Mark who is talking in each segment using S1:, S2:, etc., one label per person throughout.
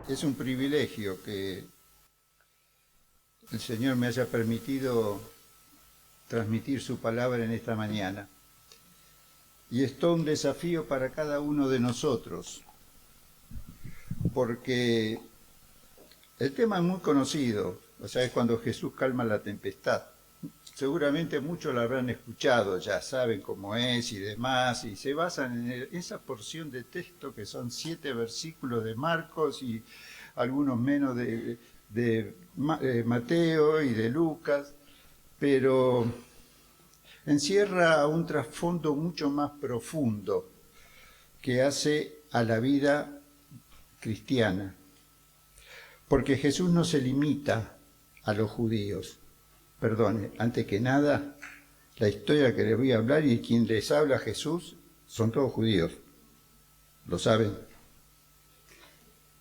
S1: Es un privilegio que el Señor me haya permitido transmitir su palabra en esta mañana. Y es todo un desafío para cada uno de nosotros, porque el tema es muy conocido, o sea, es cuando Jesús calma la tempestad. Seguramente muchos lo habrán escuchado, ya saben cómo es y demás, y se basan en esa porción de texto que son 7 versículos de Marcos y algunos menos de Mateo y de Lucas, pero encierra un trasfondo mucho más profundo que hace a la vida cristiana, porque Jesús no se limita a los judíos. Perdone, antes que nada, la historia que les voy a hablar y quien les habla a Jesús son todos judíos. ¿Lo saben?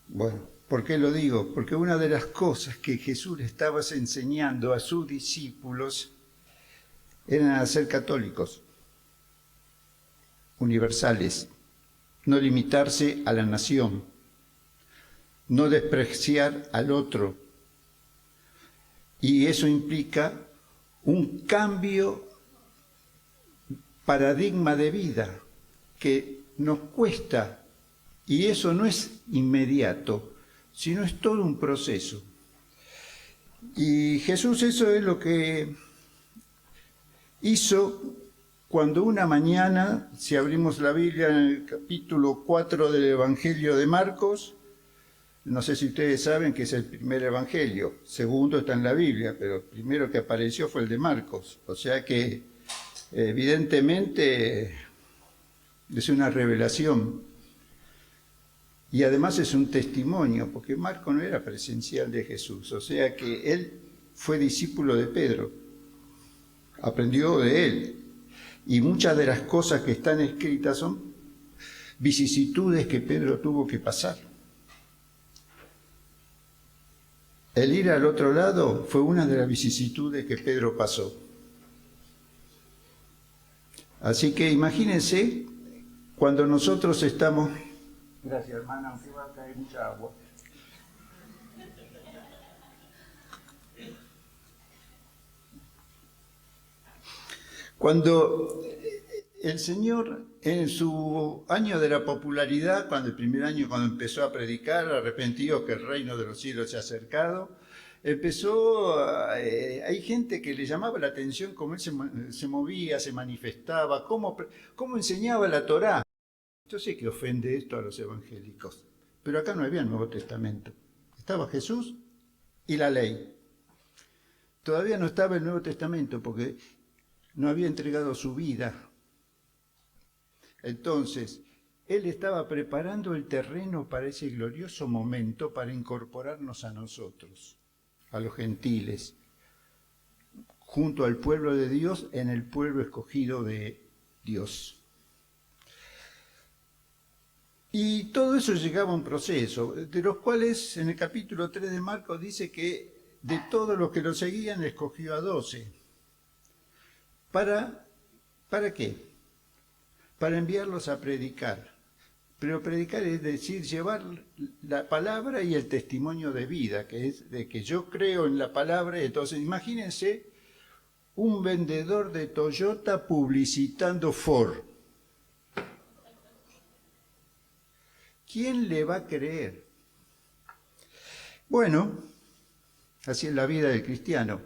S1: Bueno, ¿por qué lo digo? Porque una de las cosas que Jesús le estaba enseñando a sus discípulos eran a ser católicos, universales, no limitarse a la nación, no despreciar al otro. Y eso implica un cambio paradigma de vida que nos cuesta, y eso no es inmediato, sino es todo un proceso. Y Jesús eso es lo que hizo cuando una mañana, si abrimos la Biblia en el capítulo 4 del Evangelio de Marcos, no sé si ustedes saben que es el primer evangelio, segundo está en la Biblia, pero el primero que apareció fue el de Marcos. O sea que evidentemente es una revelación y además es un testimonio, porque Marcos no era presencial de Jesús, o sea que él fue discípulo de Pedro, aprendió de él y muchas de las cosas que están escritas son vicisitudes que Pedro tuvo que pasar. El ir al otro lado fue una de las vicisitudes que Pedro pasó. Así que imagínense cuando nosotros estamos... Gracias, hermana, aunque va a caer mucha agua. Cuando el Señor, en su año de la popularidad, cuando el primer año cuando empezó a predicar, arrepentidos que el reino de los cielos se ha acercado, hay gente que le llamaba la atención cómo él se movía, se manifestaba, cómo enseñaba la Torá. Yo sé que ofende esto a los evangélicos, pero acá no había el Nuevo Testamento. Estaba Jesús y la ley. Todavía no estaba el Nuevo Testamento porque no había entregado su vida. Entonces, él estaba preparando el terreno para ese glorioso momento para incorporarnos a nosotros, a los gentiles, junto al pueblo de Dios, en el pueblo escogido de Dios. Y todo eso llegaba a un proceso, de los cuales en el capítulo 3 de Marcos dice que de todos los que lo seguían escogió a 12. ¿Para qué? Para enviarlos a predicar. Pero predicar es decir, llevar la palabra y el testimonio de vida, que es de que yo creo en la palabra. Entonces, imagínense un vendedor de Toyota publicitando Ford. ¿Quién le va a creer? Bueno, así es la vida del cristiano.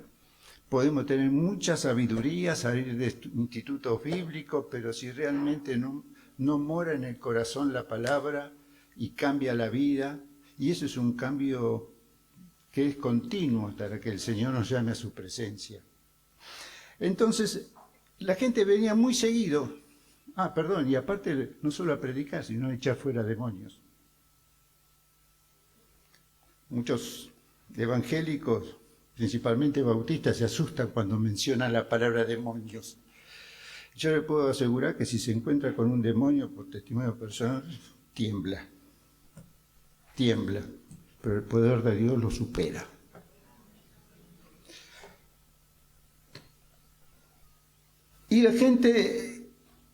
S1: Podemos tener mucha sabiduría, salir de institutos bíblicos, pero si realmente no mora en el corazón la palabra y cambia la vida, y eso es un cambio que es continuo hasta que el Señor nos llame a su presencia. Entonces, la gente venía muy seguido, y aparte no solo a predicar, sino a echar fuera demonios. Muchos evangélicos, principalmente bautistas, se asustan cuando mencionan la palabra demonios. Yo le puedo asegurar que si se encuentra con un demonio por testimonio personal, tiembla, pero el poder de Dios lo supera. Y la gente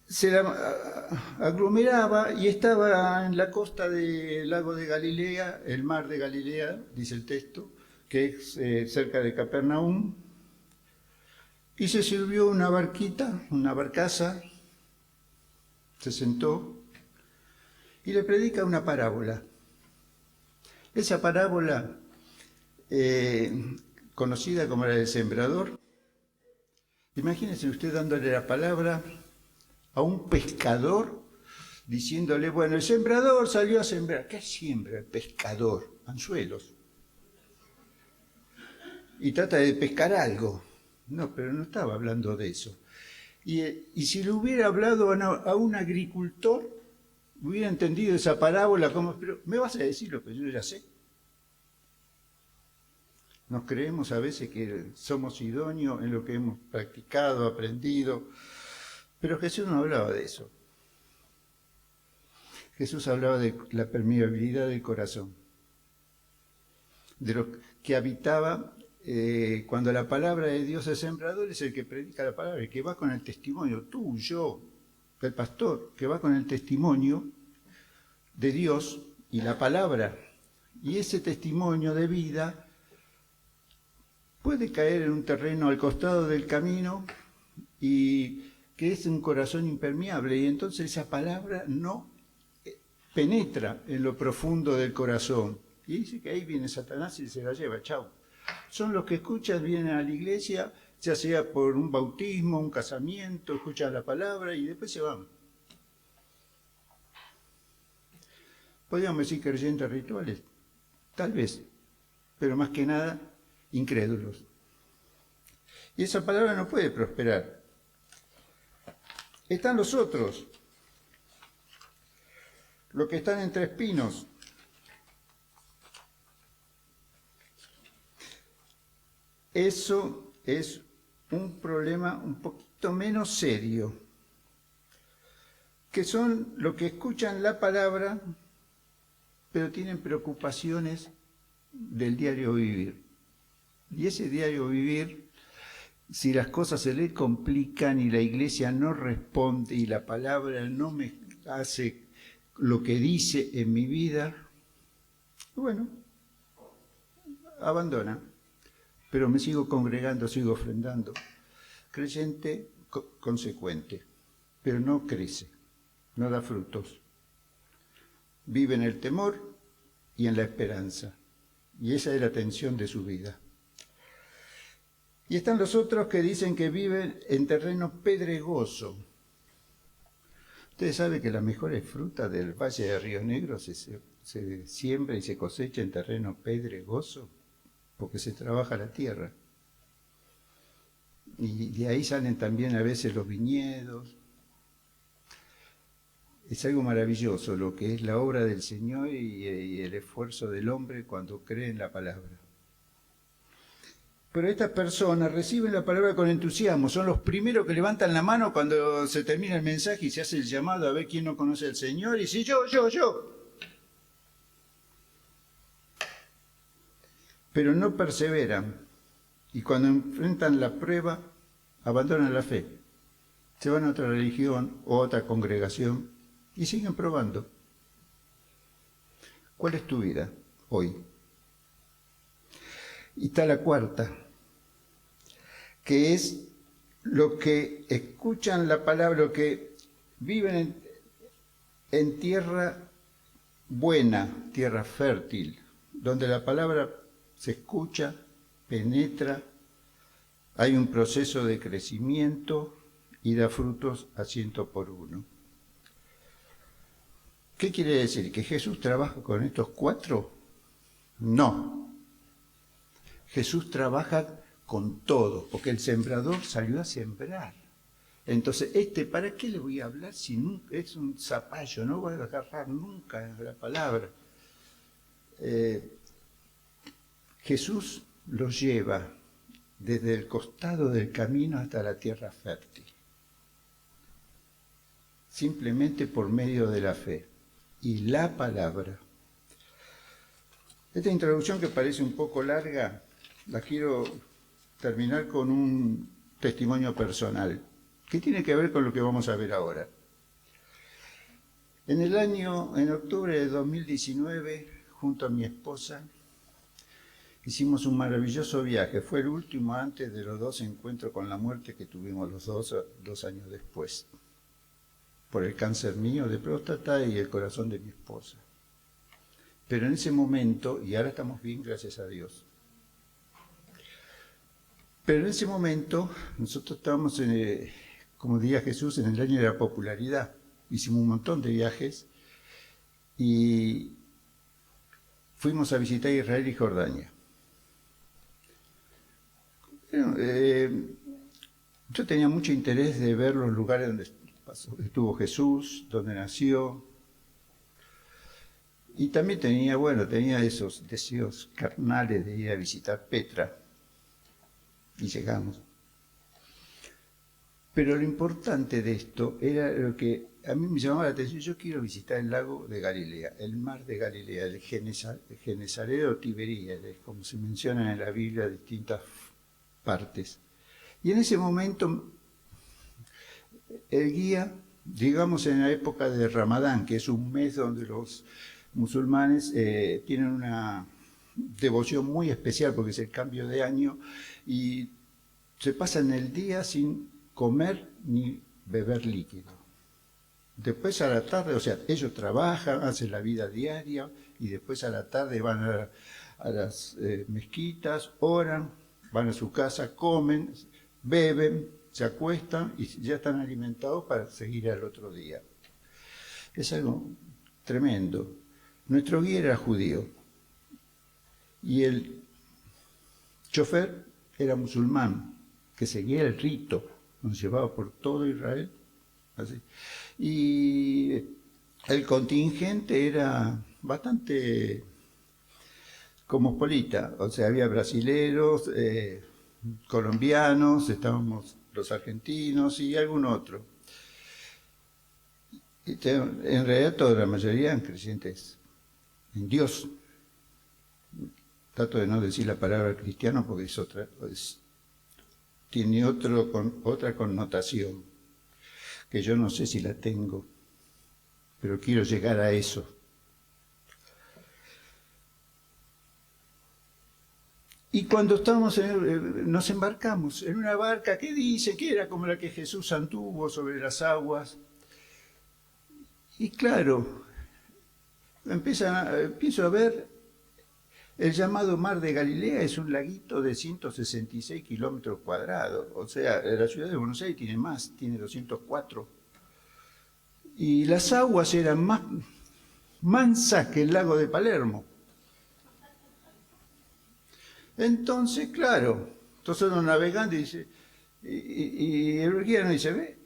S1: se la aglomeraba y estaba en la costa del lago de Galilea, el mar de Galilea, dice el texto, que es cerca de Capernaum, y se sirvió una barquita, una barcaza, se sentó y le predica una parábola. Esa parábola, conocida como la del sembrador, imagínese usted dándole la palabra a un pescador, diciéndole, bueno, el sembrador salió a sembrar. ¿Qué siembra el pescador? Anzuelos. Y trata de pescar algo. No, pero no estaba hablando de eso. Y si le hubiera hablado a un agricultor, hubiera entendido esa parábola como, pero me vas a decir lo que yo ya sé. Nos creemos a veces que somos idóneos en lo que hemos practicado, aprendido, pero Jesús no hablaba de eso. Jesús hablaba de la permeabilidad del corazón, de lo que habitaba cuando la palabra de Dios es sembrador, es el que predica la palabra, el que va con el testimonio, tú, yo, el pastor, que va con el testimonio de Dios y la palabra. Y ese testimonio de vida puede caer en un terreno al costado del camino y que es un corazón impermeable, y entonces esa palabra no penetra en lo profundo del corazón. Y dice que ahí viene Satanás y se la lleva, chau. Son los que escuchan, vienen a la iglesia, ya sea por un bautismo, un casamiento, escuchan la palabra y después se van. Podríamos decir creyentes rituales, tal vez, pero más que nada incrédulos. Y esa palabra no puede prosperar. Están los otros, los que están entre espinos. Eso es un problema un poquito menos serio, que son los que escuchan la palabra, pero tienen preocupaciones del diario vivir. Y ese diario vivir, si las cosas se le complican y la iglesia no responde y la palabra no me hace lo que dice en mi vida, bueno, abandona. Pero me sigo congregando, sigo ofrendando. Creyente consecuente, pero no crece, no da frutos. Vive en el temor y en la esperanza. Y esa es la tensión de su vida. Y están los otros que dicen que viven en terreno pedregoso. Ustedes saben que las mejores frutas del Valle de Río Negro se siembra y se cosecha en terreno pedregoso, porque se trabaja la tierra. Y de ahí salen también a veces los viñedos. Es algo maravilloso lo que es la obra del Señor y el esfuerzo del hombre cuando cree en la palabra. Pero estas personas reciben la palabra con entusiasmo, son los primeros que levantan la mano cuando se termina el mensaje y se hace el llamado a ver quién no conoce al Señor, y dice yo. Pero no perseveran, y cuando enfrentan la prueba, abandonan la fe. Se van a otra religión o otra congregación y siguen probando. ¿Cuál es tu vida hoy? Y está la cuarta, que es lo que escuchan la palabra, lo que viven en tierra buena, tierra fértil, donde la palabra se escucha, penetra, hay un proceso de crecimiento y da frutos a 100%. ¿Qué quiere decir? ¿Que Jesús trabaja con estos cuatro? No. Jesús trabaja con todo, porque el sembrador salió a sembrar. Entonces, ¿para qué le voy a hablar si es un zapallo? No voy a agarrar nunca la palabra. Jesús los lleva desde el costado del camino hasta la tierra fértil, simplemente por medio de la fe y la palabra. Esta introducción, que parece un poco larga, la quiero terminar con un testimonio personal, que tiene que ver con lo que vamos a ver ahora. En octubre de 2019, junto a mi esposa, hicimos un maravilloso viaje. Fue el último antes de los 2 encuentros con la muerte que tuvimos los dos años después, por el cáncer mío de próstata y el corazón de mi esposa. Pero en ese momento, y ahora estamos bien, gracias a Dios, pero en ese momento nosotros estábamos, como diría Jesús, en el año de la popularidad. Hicimos un montón de viajes y fuimos a visitar Israel y Jordania. Bueno, yo tenía mucho interés de ver los lugares donde estuvo Jesús, donde nació. Y también tenía esos deseos carnales de ir a visitar Petra. Y llegamos. Pero lo importante de esto era lo que a mí me llamaba la atención. Yo quiero visitar el lago de Galilea, el mar de Galilea, el Genesaret o Tiberíades, como se menciona en la Biblia en distintas partes. Y en ese momento el guía, digamos en la época de Ramadán, que es un mes donde los musulmanes tienen una devoción muy especial porque es el cambio de año y se pasan el día sin comer ni beber líquido. Después a la tarde, o sea, ellos trabajan, hacen la vida diaria y después a la tarde van a las mezquitas, oran, van a su casa, comen, beben, se acuestan y ya están alimentados para seguir al otro día. Es algo tremendo. Nuestro guía era judío y el chofer era musulmán, que seguía el rito, nos llevaba por todo Israel. Así. Y el contingente era bastante cosmopolita, o sea, había brasileros, colombianos, estábamos los argentinos y algún otro. En realidad toda la mayoría eran creyentes en Dios. Trato de no decir la palabra cristiano porque es otra, tiene otra connotación, que yo no sé si la tengo, pero quiero llegar a eso. Y cuando estábamos nos embarcamos en una barca que dice que era como la que Jesús anduvo sobre las aguas. Y claro, empiezo a ver el llamado Mar de Galilea, es un laguito de 166 kilómetros cuadrados. O sea, la ciudad de Buenos Aires tiene más, tiene 204. Y las aguas eran más mansas que el lago de Palermo. Entonces, claro, entonces uno navegando y dice, y el guía nos dice, ve,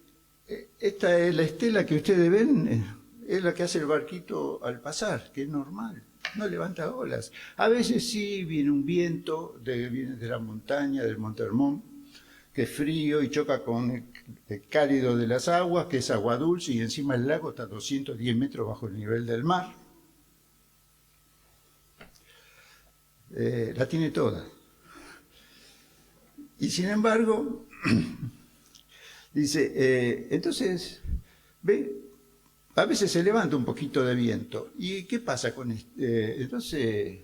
S1: esta es la estela que ustedes ven, es la que hace el barquito al pasar, que es normal, no levanta olas. A veces sí viene un viento, viene de la montaña, del Monte Hermón, que es frío y choca con el cálido de las aguas, que es agua dulce, y encima el lago está a 210 metros bajo el nivel del mar. La tiene toda. Y sin embargo, dice, entonces, ve, a veces se levanta un poquito de viento. ¿Y qué pasa con esto? Entonces,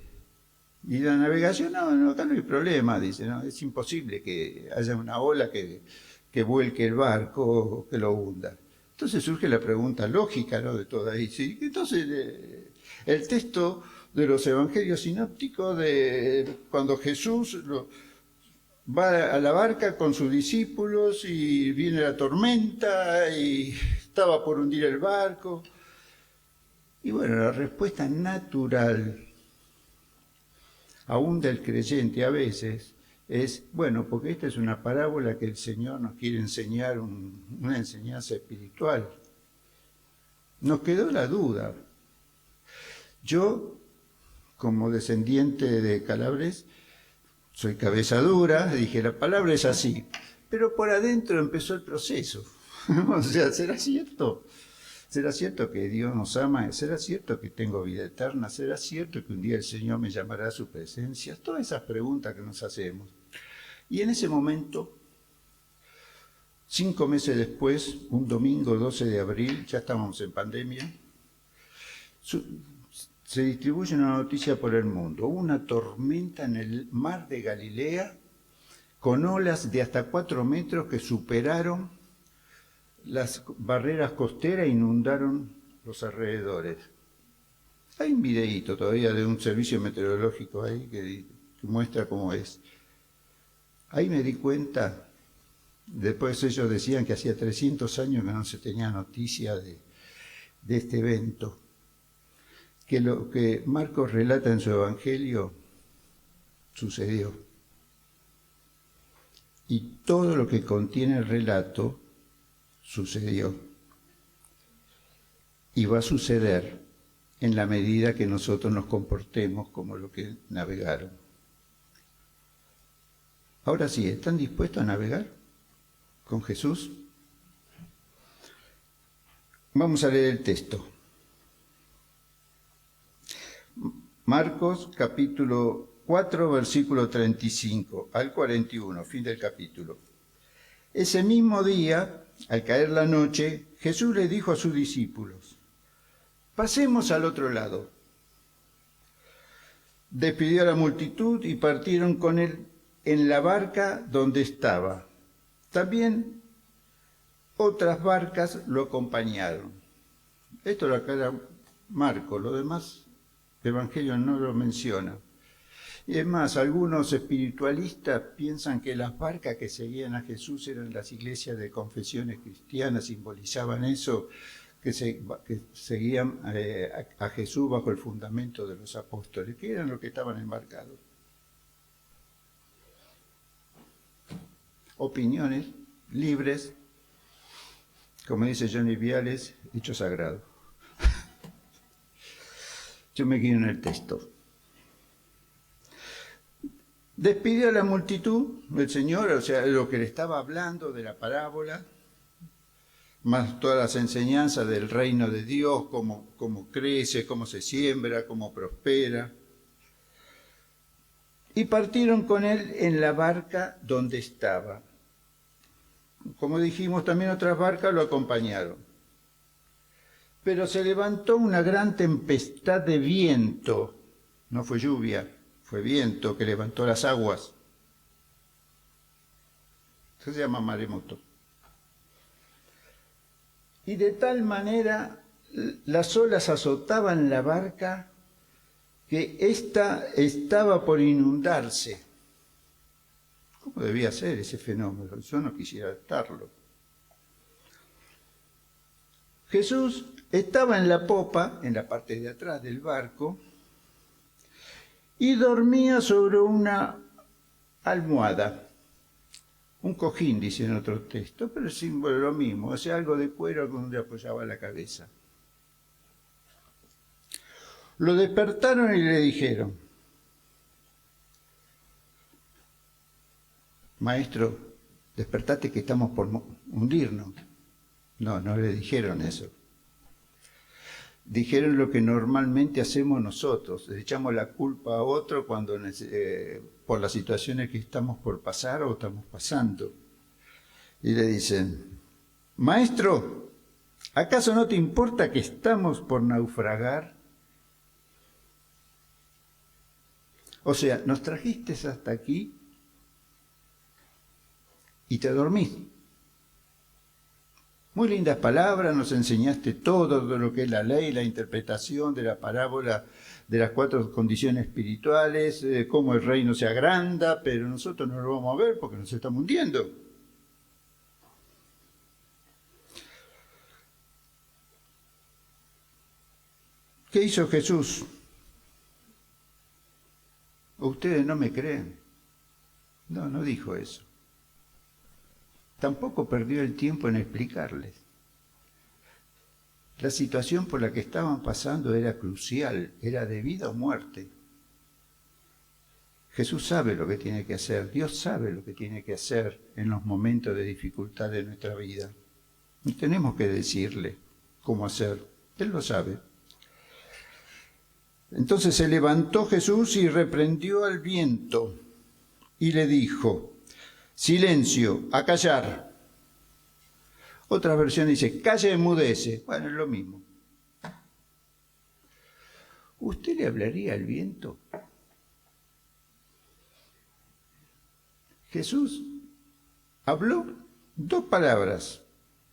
S1: y la navegación, no, acá no hay problema, dice, no, es imposible que haya una ola que vuelque el barco o que lo hunda. Entonces surge la pregunta lógica, ¿no?, de todo ahí. ¿Sí? Entonces, el texto de los evangelios sinópticos de cuando Jesús va a la barca con sus discípulos y viene la tormenta y estaba por hundir el barco. Y bueno, la respuesta natural, aún del creyente a veces, es, bueno, porque esta es una parábola que el Señor nos quiere enseñar, una enseñanza espiritual. Nos quedó la duda. Yo, como descendiente de Calabres, soy cabeza dura, dije, la palabra es así, pero por adentro empezó el proceso. O sea, ¿será cierto? ¿Será cierto que Dios nos ama? ¿Será cierto que tengo vida eterna? ¿Será cierto que un día el Señor me llamará a su presencia? Todas esas preguntas que nos hacemos. Y en ese momento, 5 meses después, un domingo 12 de abril, ya estábamos en pandemia, Se distribuye una noticia por el mundo. Hubo una tormenta en el mar de Galilea con olas de hasta 4 metros que superaron las barreras costeras e inundaron los alrededores. Hay un videíto todavía de un servicio meteorológico ahí que muestra cómo es. Ahí me di cuenta, después ellos decían que hacía 300 años que no se tenía noticia de este evento, que lo que Marcos relata en su Evangelio sucedió. Y todo lo que contiene el relato sucedió. Y va a suceder en la medida que nosotros nos comportemos como los que navegaron. Ahora sí, ¿están dispuestos a navegar con Jesús? Vamos a leer el texto. Marcos capítulo 4, versículo 35 al 41, fin del capítulo. Ese mismo día, al caer la noche, Jesús le dijo a sus discípulos: pasemos al otro lado. Despidió a la multitud y partieron con él en la barca donde estaba. También otras barcas lo acompañaron. Esto lo aclara Marcos, lo demás el Evangelio no lo menciona. Y es más, algunos espiritualistas piensan que las barcas que seguían a Jesús eran las iglesias de confesiones cristianas, simbolizaban eso, que seguían a Jesús bajo el fundamento de los apóstoles, que eran los que estaban embarcados. Opiniones libres, como dice Johnny Viales, hecho sagrado. Yo me quedo en el texto. Despidió a la multitud, el Señor, o sea, lo que le estaba hablando de la parábola, más todas las enseñanzas del reino de Dios, cómo crece, cómo se siembra, cómo prospera. Y partieron con él en la barca donde estaba. Como dijimos, también otras barcas lo acompañaron. Pero se levantó una gran tempestad de viento, no fue lluvia, fue viento que levantó las aguas. Eso se llama maremoto. Y de tal manera las olas azotaban la barca que ésta estaba por inundarse. ¿Cómo debía ser ese fenómeno? Yo no quisiera estarlo. Jesús estaba en la popa, en la parte de atrás del barco, y dormía sobre una almohada. Un cojín, dice en otro texto, pero es símbolo lo mismo, o sea, algo de cuero donde apoyaba la cabeza. Lo despertaron y le dijeron: Maestro, despertate que estamos por hundirnos. No, no le dijeron eso. Dijeron lo que normalmente hacemos nosotros, le echamos la culpa a otro cuando por las situaciones que estamos por pasar o estamos pasando. Y le dicen: Maestro, ¿acaso no te importa que estamos por naufragar? O sea, nos trajiste hasta aquí y te dormís. Muy lindas palabras, nos enseñaste todo de lo que es la ley, la interpretación de la parábola de las 4 condiciones espirituales, cómo el reino se agranda, pero nosotros no lo vamos a ver porque nos estamos hundiendo. ¿Qué hizo Jesús? ¿Ustedes no me creen? No, no dijo eso. Tampoco perdió el tiempo en explicarles. La situación por la que estaban pasando era crucial, era de vida o muerte. Jesús sabe lo que tiene que hacer, Dios sabe lo que tiene que hacer en los momentos de dificultad de nuestra vida. No tenemos que decirle cómo hacer, Él lo sabe. Entonces se levantó Jesús y reprendió al viento y le dijo: silencio, a callar. Otra versión dice: calla, enmudece. Bueno, es lo mismo. ¿usted le hablaría al viento? Jesús habló 2 palabras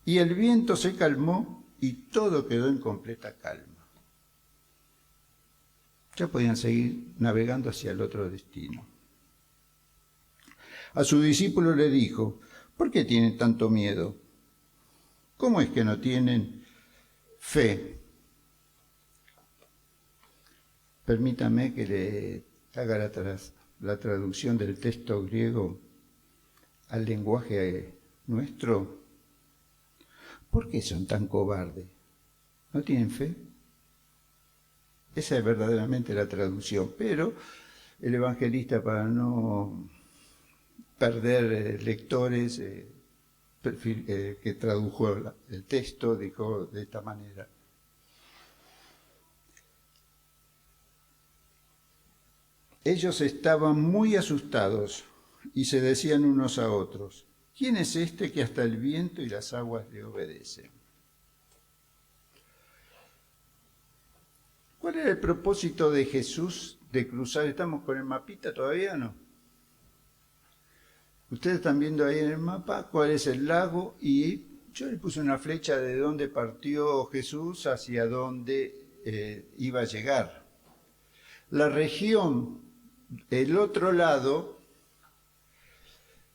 S1: y el viento se calmó y todo quedó en completa calma. Ya podían seguir navegando hacia el otro destino. A su discípulo le dijo, ¿por qué tienen tanto miedo? ¿Cómo es que no tienen fe? Permítame que le haga la traducción del texto griego al lenguaje nuestro. ¿Por qué son tan cobardes? ¿No tienen fe? Esa es verdaderamente la traducción, pero el evangelista, para no perder lectores, que tradujo el texto, dijo de esta manera. Ellos estaban muy asustados y se decían unos a otros, ¿quién es este que hasta el viento y las aguas le obedecen? ¿Cuál era el propósito de Jesús de cruzar? ¿Estamos con el mapita todavía o no? Ustedes están viendo ahí en el mapa cuál es el lago y yo le puse una flecha de dónde partió Jesús hacia dónde iba a llegar. La región, el otro lado,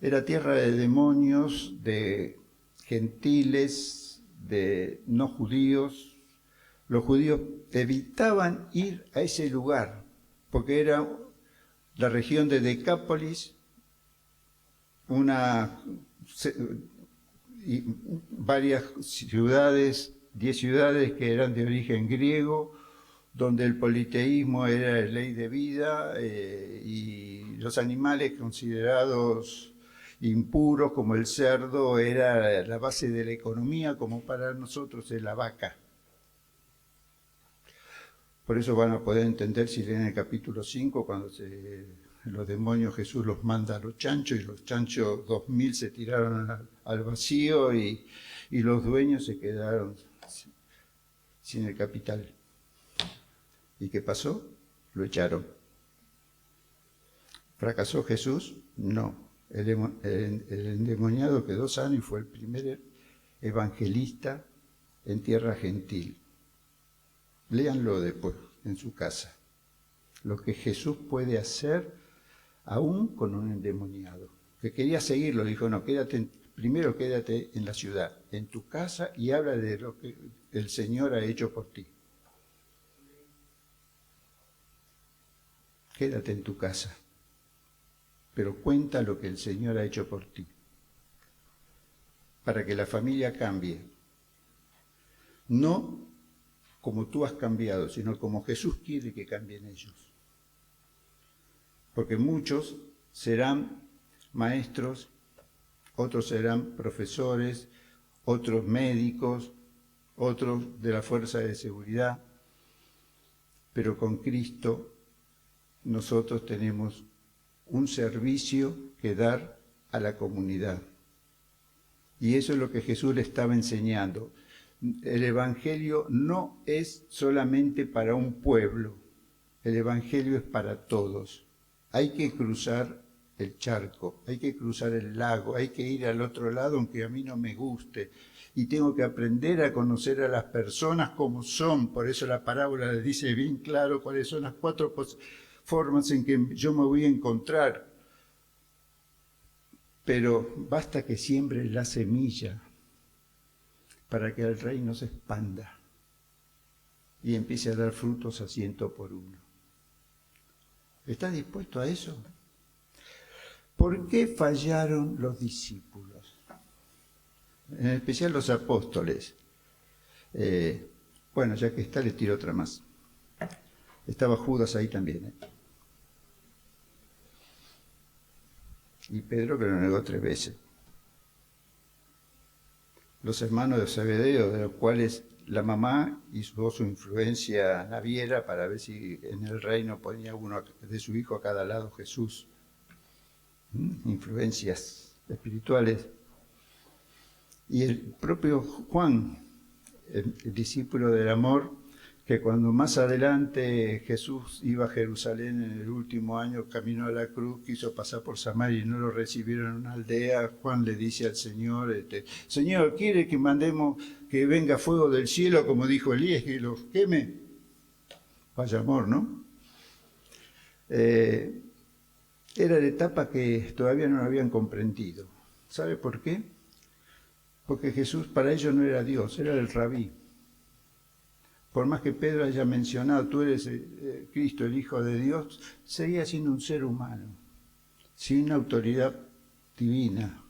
S1: era tierra de demonios, de gentiles, de no judíos. Los judíos evitaban ir a ese lugar porque era la región de Decápolis, varias ciudades, 10 ciudades que eran de origen griego, donde el politeísmo era ley de vida y los animales considerados impuros como el cerdo era la base de la economía, como para nosotros es la vaca. Por eso van a poder entender si leen el capítulo 5, cuando los demonios Jesús los manda a los chanchos y los chanchos 2000 se tiraron al vacío y los dueños se quedaron sin el capital. ¿Y qué pasó? Lo echaron. ¿Fracasó Jesús? No. El endemoniado quedó sano y fue el primer evangelista en tierra gentil. Léanlo después en su casa. Lo que Jesús puede hacer aún con un endemoniado. Que quería seguirlo, dijo, no, primero quédate en la ciudad, en tu casa y habla de lo que el Señor ha hecho por ti. Quédate en tu casa, pero cuenta lo que el Señor ha hecho por ti, para que la familia cambie. No como tú has cambiado, sino como Jesús quiere que cambien ellos. Porque muchos serán maestros, otros serán profesores, otros médicos, otros de la fuerza de seguridad, pero con Cristo nosotros tenemos un servicio que dar a la comunidad. Y eso es lo que Jesús le estaba enseñando. El Evangelio no es solamente para un pueblo, el Evangelio es para todos. Hay que cruzar el charco, hay que cruzar el lago, hay que ir al otro lado aunque a mí no me guste. Y tengo que aprender a conocer a las personas como son. Por eso la parábola les dice bien claro cuáles son las 4 formas en que yo me voy a encontrar. Pero basta que siembres la semilla para que el reino se expanda y empiece a dar frutos a 100 por 1. ¿Estás dispuesto a eso? ¿Por qué fallaron los discípulos? En especial los apóstoles. Bueno, ya que está, le tiro otra más. Estaba Judas ahí también. Y Pedro que lo negó 3 veces. Los hermanos de Zebedeo, de los cuales la mamá hizo su influencia naviera para ver si en el reino ponía uno de su hijo a cada lado Jesús. Influencias espirituales. Y el propio Juan, el discípulo del amor, que cuando más adelante Jesús iba a Jerusalén en el último año, camino a la cruz, quiso pasar por Samaria y no lo recibieron en una aldea. Juan le dice al Señor, Señor, ¿quiere que mandemos que venga fuego del cielo, como dijo Elías, que los queme? Vaya amor, ¿no? Era la etapa que todavía no habían comprendido. ¿Sabe por qué? Porque Jesús para ellos no era Dios, era el rabí. Por más que Pedro haya mencionado, tú eres Cristo, el Hijo de Dios, seguía siendo un ser humano, sin autoridad divina.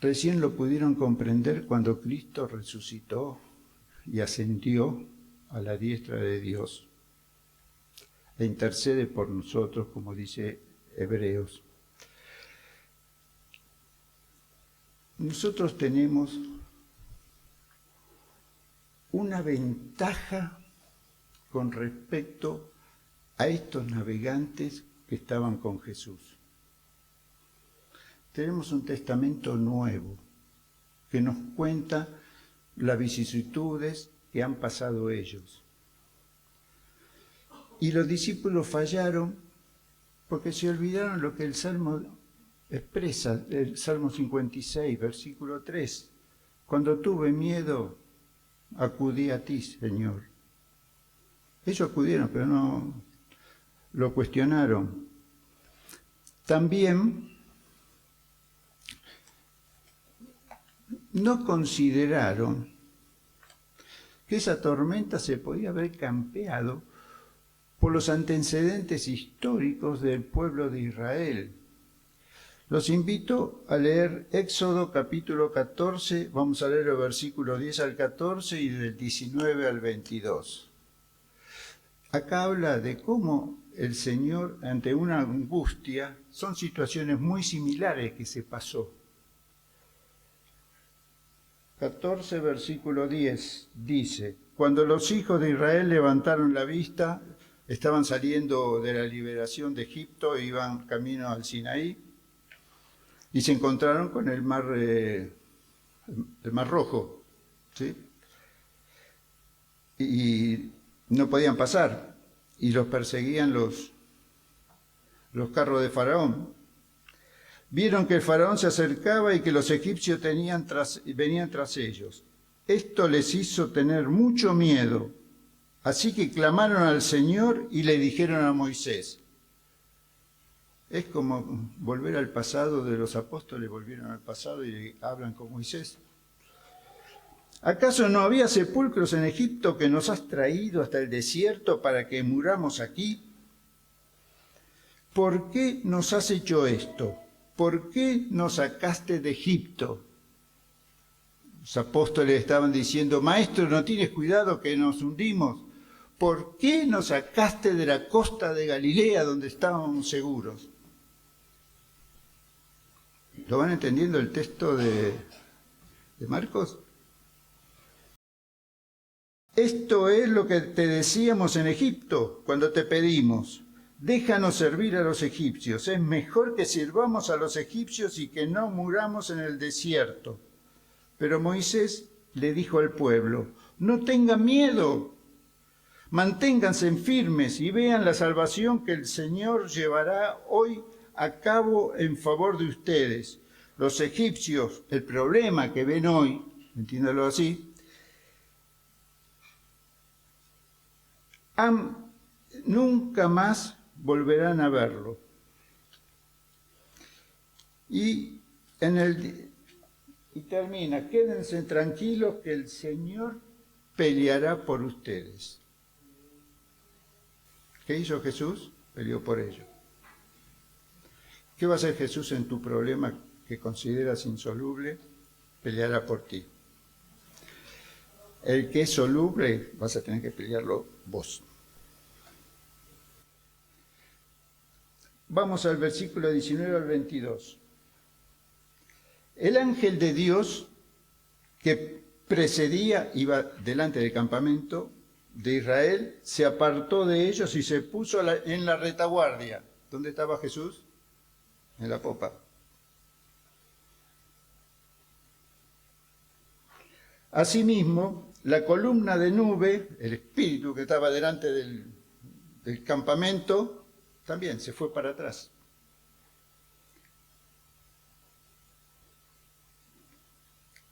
S1: Recién lo pudieron comprender cuando Cristo resucitó y ascendió a la diestra de Dios e intercede por nosotros, como dice Hebreos. Nosotros tenemos una ventaja con respecto a estos navegantes que estaban con Jesús. Tenemos un testamento nuevo que nos cuenta las vicisitudes que han pasado ellos. Y los discípulos fallaron porque se olvidaron lo que el Salmo expresa, el Salmo 56, versículo 3. Cuando tuve miedo, acudí a ti, Señor. Ellos acudieron, pero no lo cuestionaron. También no consideraron que esa tormenta se podía haber campeado por los antecedentes históricos del pueblo de Israel. Los invito a leer Éxodo capítulo 14, vamos a leer el versículo 10 al 14 y del 19 al 22. Acá habla de cómo el Señor, ante una angustia, son situaciones muy similares que se pasó. 14, versículo 10, dice, cuando los hijos de Israel levantaron la vista, estaban saliendo de la liberación de Egipto e iban camino al Sinaí, y se encontraron con el mar Rojo, ¿sí? Y no podían pasar, y los perseguían los carros de Faraón. Vieron que el Faraón se acercaba y que los egipcios venían tras ellos. Esto les hizo tener mucho miedo, así que clamaron al Señor y le dijeron a Moisés. Es como volver al pasado de los apóstoles, volvieron al pasado y hablan con Moisés. ¿Acaso no había sepulcros en Egipto que nos has traído hasta el desierto para que muramos aquí? ¿Por qué nos has hecho esto? ¿Por qué nos sacaste de Egipto? Los apóstoles estaban diciendo, Maestro, ¿no tienes cuidado que nos hundimos? ¿Por qué nos sacaste de la costa de Galilea donde estábamos seguros? ¿Lo van entendiendo el texto de Marcos? Esto es lo que te decíamos en Egipto cuando te pedimos. Déjanos servir a los egipcios. Es mejor que sirvamos a los egipcios y que no muramos en el desierto. Pero Moisés le dijo al pueblo, no tengan miedo. Manténganse firmes y vean la salvación que el Señor llevará hoy a cabo en favor de ustedes. Los egipcios, el problema que ven hoy, entiéndalo así, nunca más volverán a verlo. Y termina, quédense tranquilos que el Señor peleará por ustedes. ¿Qué hizo Jesús? Peleó por ellos. ¿Qué va a hacer Jesús en tu problema que consideras insoluble? Peleará por ti. El que es soluble, vas a tener que pelearlo vos. Vamos al versículo 19 al 22. El ángel de Dios que precedía, iba delante del campamento de Israel, se apartó de ellos y se puso en la retaguardia. ¿Dónde estaba Jesús? En la popa. Asimismo, la columna de nube, el espíritu que estaba delante del campamento, también se fue para atrás.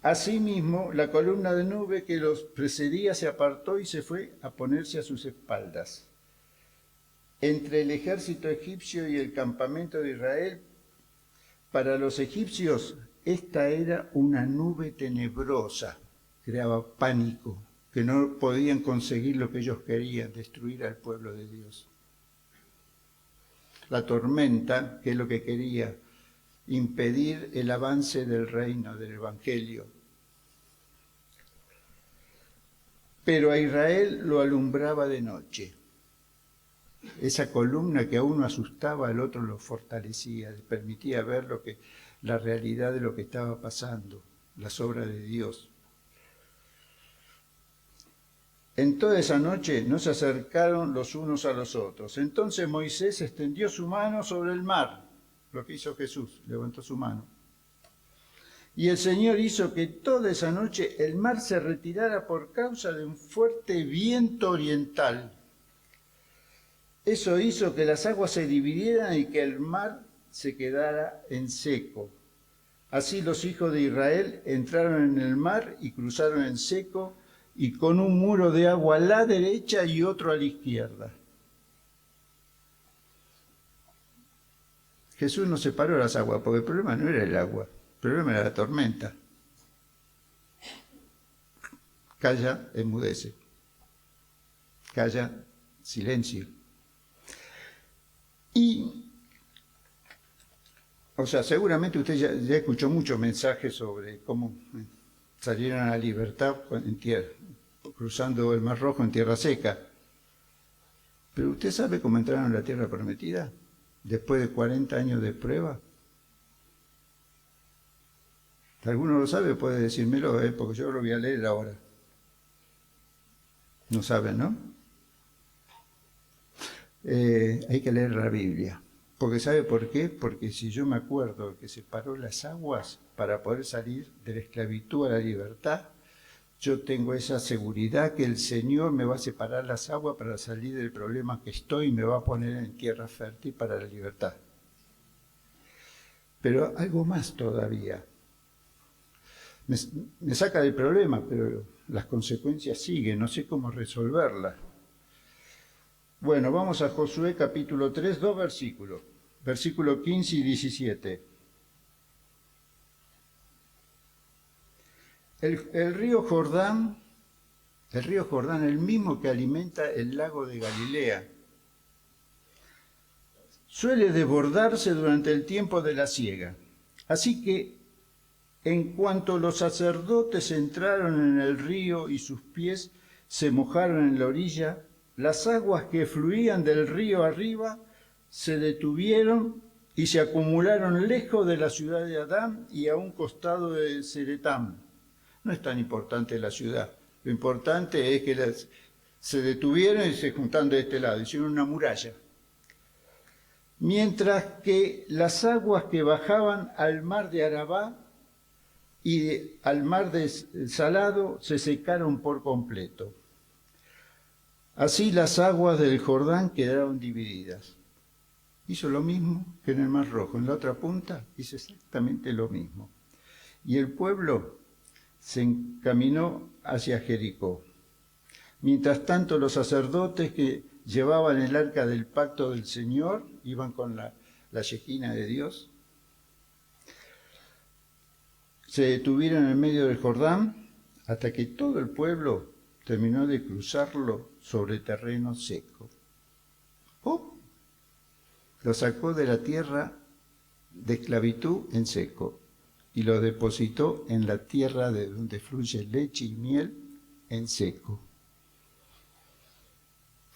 S1: Asimismo, la columna de nube que los precedía se apartó y se fue a ponerse a sus espaldas. Entre el ejército egipcio y el campamento de Israel, para los egipcios, esta era una nube tenebrosa, creaba pánico, que no podían conseguir lo que ellos querían, destruir al pueblo de Dios. La tormenta, que es lo que quería, impedir el avance del reino, del evangelio. Pero a Israel lo alumbraba de noche. Esa columna que a uno asustaba, al otro lo fortalecía, le permitía ver la realidad de lo que estaba pasando, las obras de Dios. En toda esa noche no se acercaron los unos a los otros. Entonces Moisés extendió su mano sobre el mar, lo que hizo Jesús, levantó su mano. Y el Señor hizo que toda esa noche el mar se retirara por causa de un fuerte viento oriental. Eso hizo que las aguas se dividieran y que el mar se quedara en seco. Así los hijos de Israel entraron en el mar y cruzaron en seco, y con un muro de agua a la derecha y otro a la izquierda. Jesús no separó las aguas, porque el problema no era el agua, el problema era la tormenta. Calla, enmudece. Calla, silencio. Seguramente usted ya escuchó muchos mensajes sobre cómo salieron a la libertad cruzando el Mar Rojo en tierra seca. Pero ¿usted sabe cómo entraron a la tierra prometida? Después de 40 años de prueba. Si alguno lo sabe, puede decírmelo, porque yo lo voy a leer ahora. No saben, ¿no? Hay que leer la Biblia. Porque ¿sabe por qué? Porque si yo me acuerdo que separó las aguas para poder salir de la esclavitud a la libertad, yo tengo esa seguridad que el Señor me va a separar las aguas para salir del problema que estoy y me va a poner en tierra fértil para la libertad. Pero algo más todavía. Me saca del problema, pero las consecuencias siguen, no sé cómo resolverlas. Bueno, vamos a Josué capítulo 3, 2 versículos, versículo 15 y 17. El río Jordán, el mismo que alimenta el lago de Galilea, suele desbordarse durante el tiempo de la siega. Así que, en cuanto los sacerdotes entraron en el río y sus pies se mojaron en la orilla, las aguas que fluían del río arriba se detuvieron y se acumularon lejos de la ciudad de Adán y a un costado de Zeretam. No es tan importante la ciudad, lo importante es que se detuvieron y se juntaron de este lado, hicieron una muralla. Mientras que las aguas que bajaban al mar de Arabá y al mar de Salado se secaron por completo. Así las aguas del Jordán quedaron divididas. Hizo lo mismo que en el Mar Rojo. En la otra punta hizo exactamente lo mismo. Y el pueblo se encaminó hacia Jericó. Mientras tanto, los sacerdotes que llevaban el arca del pacto del Señor iban con la Shejina de Dios. Se detuvieron en medio del Jordán hasta que todo el pueblo terminó de cruzarlo sobre terreno seco. Lo sacó de la tierra de esclavitud en seco y lo depositó en la tierra de donde fluye leche y miel en seco.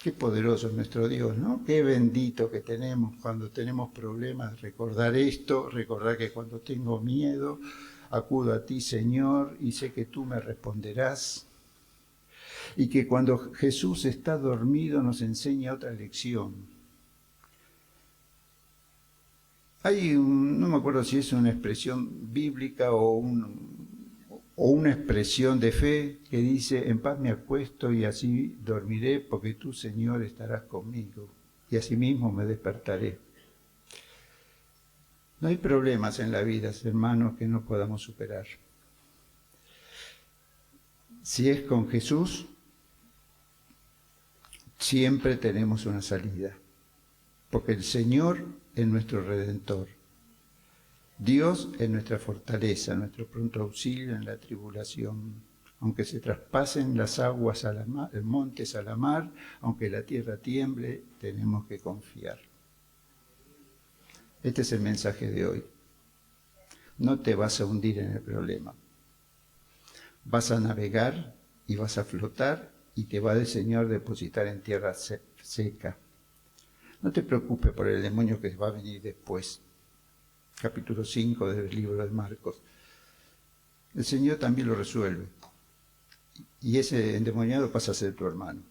S1: Qué poderoso es nuestro Dios, ¿no? Qué bendito que tenemos cuando tenemos problemas. Recordar esto, recordar que cuando tengo miedo, acudo a ti, Señor, y sé que tú me responderás. Y que cuando Jesús está dormido nos enseña otra lección. No me acuerdo si es una expresión bíblica o o una expresión de fe que dice, en paz me acuesto y así dormiré, porque tú, Señor, estarás conmigo, y asimismo me despertaré. No hay problemas en la vida, hermanos, que no podamos superar. Si es con Jesús, siempre tenemos una salida, porque el Señor es nuestro Redentor. Dios es nuestra fortaleza, nuestro pronto auxilio en la tribulación. Aunque se traspasen las aguas a la mar, los montes a la mar, aunque la tierra tiemble, tenemos que confiar. Este es el mensaje de hoy. No te vas a hundir en el problema. Vas a navegar y vas a flotar y te va el Señor a depositar en tierra seca. No te preocupes por el demonio que va a venir después. Capítulo 5 del libro de Marcos. El Señor también lo resuelve. Y ese endemoniado pasa a ser tu hermano.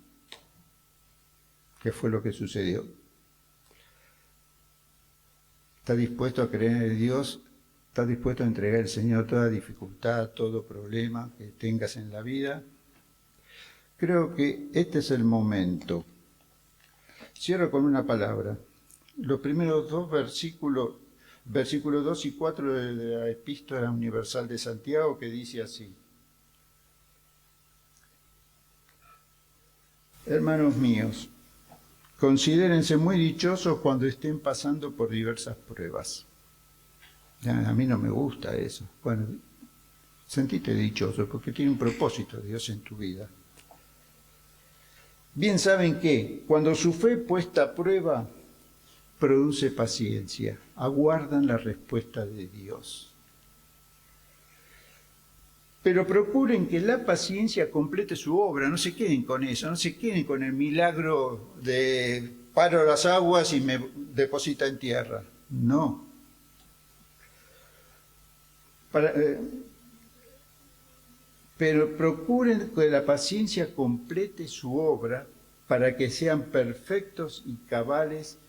S1: ¿Qué fue lo que sucedió? ¿Estás dispuesto a creer en Dios? ¿Estás dispuesto a entregar al Señor toda dificultad, todo problema que tengas en la vida? Creo que este es el momento. Cierro con una palabra. Los primeros dos versículos 2 y 4 de la Epístola Universal de Santiago, que dice así: Hermanos míos, considérense muy dichosos cuando estén pasando por diversas pruebas. A mí no me gusta eso. Bueno, sentite dichoso porque tiene un propósito Dios en tu vida. Bien saben que cuando su fe puesta a prueba produce paciencia, aguardan la respuesta de Dios. Pero procuren que la paciencia complete su obra, no se queden con eso, no se queden con el milagro de paro las aguas y me deposita en tierra. No. Pero procuren que la paciencia complete su obra para que sean perfectos y cabales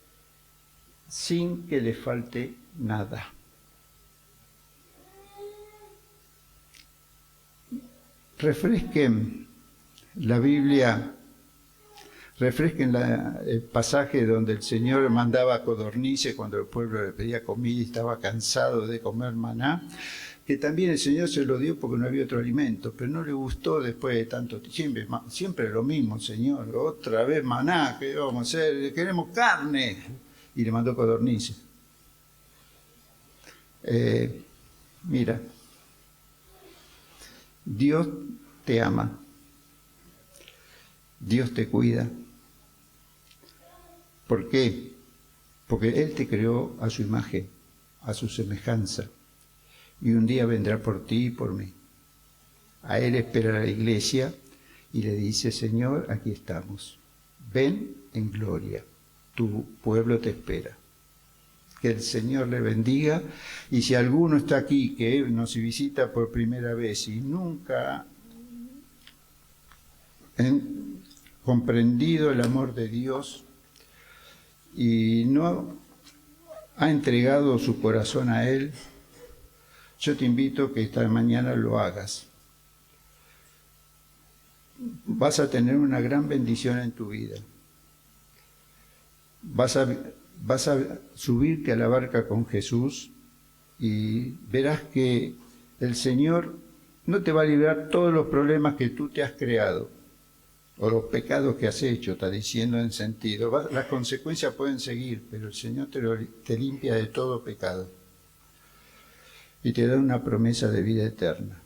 S1: sin que les falte nada. Refresquen la Biblia, refresquen el pasaje donde el Señor mandaba codornices cuando el pueblo le pedía comida y estaba cansado de comer maná, que también el Señor se lo dio porque no había otro alimento, pero no le gustó después de tanto tiempo. Siempre lo mismo, Señor, otra vez maná, ¿qué vamos a hacer? Queremos carne. Y le mandó codornices. Mira, Dios te ama, Dios te cuida. ¿Por qué? Porque Él te creó a su imagen, a su semejanza, y un día vendrá por ti y por mí. A Él espera la iglesia y le dice: Señor, aquí estamos, ven en gloria, tu pueblo te espera. Que el Señor le bendiga, y si alguno está aquí que nos visita por primera vez y nunca ha comprendido el amor de Dios y no ha entregado su corazón a Él, yo te invito a que esta mañana lo hagas. Vas a tener una gran bendición en tu vida. Vas a subirte a la barca con Jesús y verás que el Señor no te va a librar todos los problemas que tú te has creado o los pecados que has hecho, está diciendo en sentido. Las consecuencias pueden seguir, pero el Señor te limpia de todo pecado y te da una promesa de vida eterna.